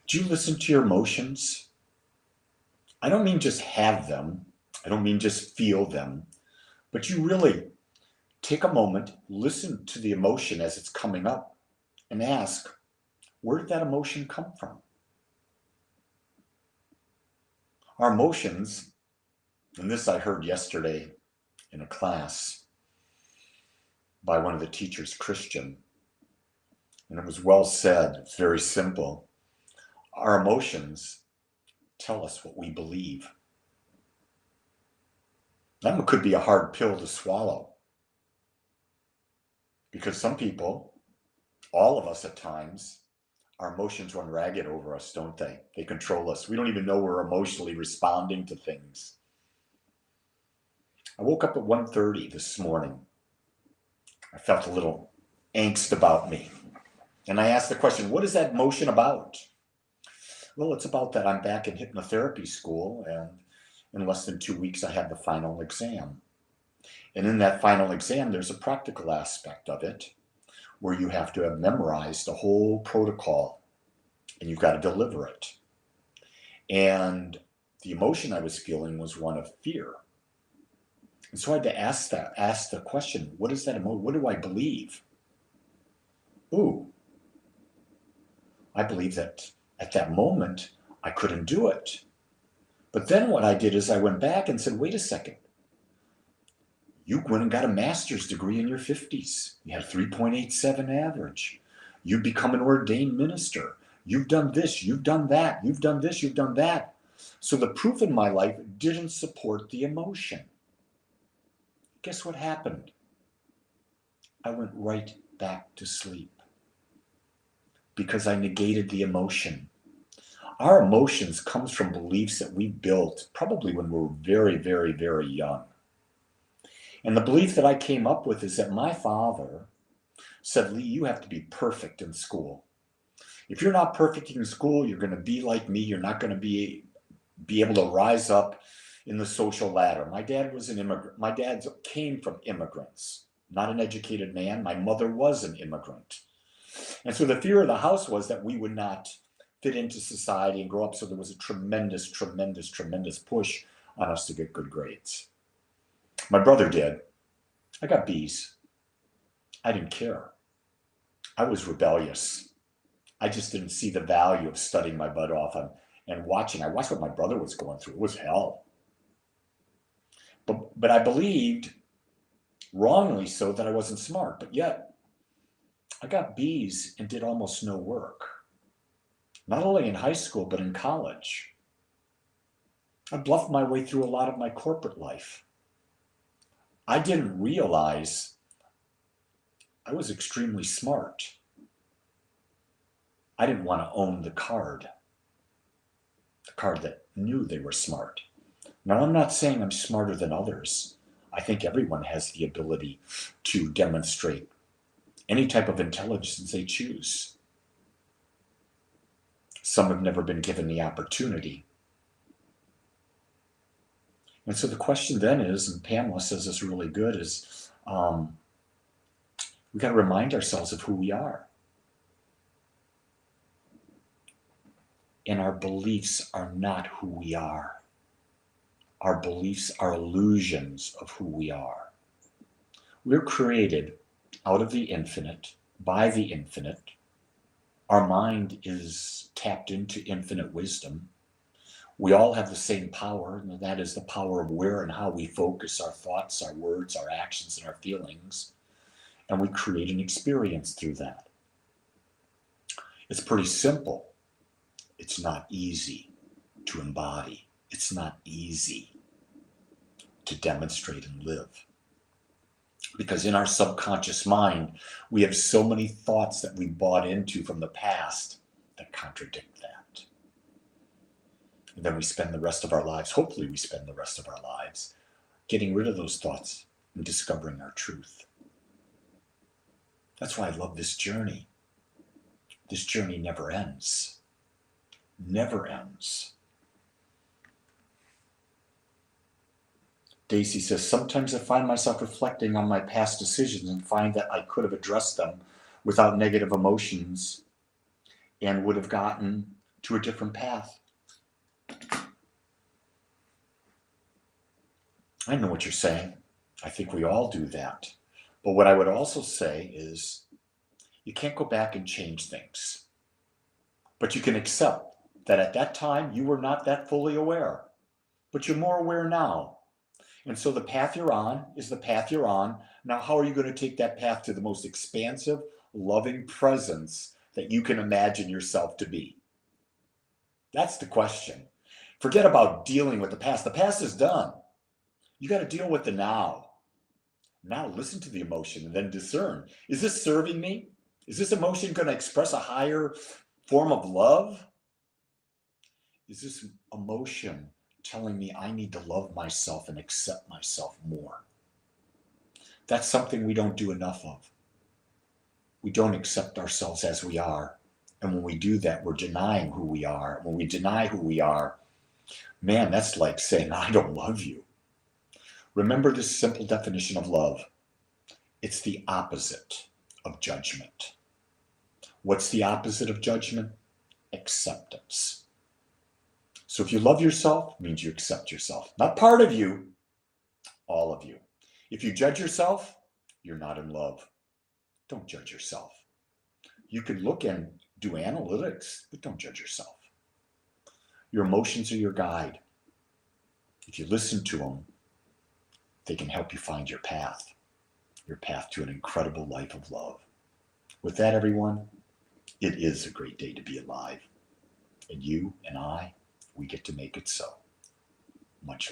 Do you listen to your emotions? I don't mean just have them. I don't mean just feel them, but you really take a moment, listen to the emotion as it's coming up, and ask, where did that emotion come from? Our emotions, and this I heard yesterday in a class by one of the teachers, Christian, and it was well said. It's very simple. Our emotions tell us what we believe. That could be a hard pill to swallow because some people, all of us at times, our emotions run ragged over us, don't they? They control us. We don't even know we're emotionally responding to things. I woke up at 1:30 this morning. I felt a little angst about me. And I asked the question, what is that emotion about? Well, it's about that I'm back in hypnotherapy school, and in less than 2 weeks, I have the final exam. And in that final exam, there's a practical aspect of it where you have to have memorized the whole protocol and you've got to deliver it. And the emotion I was feeling was one of fear. And so I had to ask the question, what is that emotion? What do I believe? Ooh, I believe that at that moment, I couldn't do it. But then what I did is I went back and said, wait a second. You went and got a master's degree in your 50s. You had a 3.87 average. You've become an ordained minister. You've done this, you've done that, you've done this, you've done that. So the proof in my life didn't support the emotion. Guess what happened? I went right back to sleep because I negated the emotion. Our emotions comes from beliefs that we built probably when we were very, very, very young. And the belief that I came up with is that my father said, Lee, you have to be perfect in school. If you're not perfect in school, you're going to be like me. You're not going to be able to rise up in the social ladder. My dad was an immigrant. My dad came from immigrants, not an educated man. My mother was an immigrant. And so the fear of the house was that we would not fit into society and grow up. So there was a tremendous, tremendous, tremendous push on us to get good grades. My brother did. I got B's. I didn't care. I was rebellious. I just didn't see the value of studying my butt off and watching. I watched what my brother was going through. It was hell. But I believed, wrongly so, that I wasn't smart. But yet, I got B's and did almost no work. Not only in high school, but in college. I bluffed my way through a lot of my corporate life. I didn't realize I was extremely smart. I didn't want to own the card that knew they were smart. Now, I'm not saying I'm smarter than others. I think everyone has the ability to demonstrate any type of intelligence they choose. Some have never been given the opportunity. And so the question then is, and Pamela says this really good, is we got to remind ourselves of who we are. And our beliefs are not who we are. Our beliefs are illusions of who we are. We're created out of the infinite, by the infinite. Our mind is tapped into infinite wisdom. We all have the same power, and that is the power of where and how we focus our thoughts, our words, our actions, and our feelings. And we create an experience through that. It's pretty simple. It's not easy to embody. It's not easy to demonstrate and live. Because in our subconscious mind, we have so many thoughts that we bought into from the past that contradict that. And then we spend the rest of our lives, hopefully we spend the rest of our lives, getting rid of those thoughts and discovering our truth. That's why I love this journey. This journey never ends. Never ends. Daisy says, sometimes I find myself reflecting on my past decisions and find that I could have addressed them without negative emotions and would have gotten to a different path. I know what you're saying. I think we all do that. But what I would also say is you can't go back and change things. But you can accept that at that time you were not that fully aware. But you're more aware now. And so the path you're on is the path you're on. Now, how are you going to take that path to the most expansive, loving presence that you can imagine yourself to be? That's the question. Forget about dealing with the past. The past is done. You got to deal with the now. Now listen to the emotion and then discern. Is this serving me? Is this emotion going to express a higher form of love? Is this emotion telling me I need to love myself and accept myself more? That's something we don't do enough of. We don't accept ourselves as we are. And when we do that, we're denying who we are. When we deny who we are, man, that's like saying, I don't love you. Remember this simple definition of love. It's the opposite of judgment. What's the opposite of judgment? Acceptance. So if you love yourself, it means you accept yourself. Not part of you, all of you. If you judge yourself, you're not in love. Don't judge yourself. You can look and do analytics, but don't judge yourself. Your emotions are your guide. If you listen to them, they can help you find your path to an incredible life of love. With that, everyone, it is a great day to be alive. And you and I, we get to make it so. Much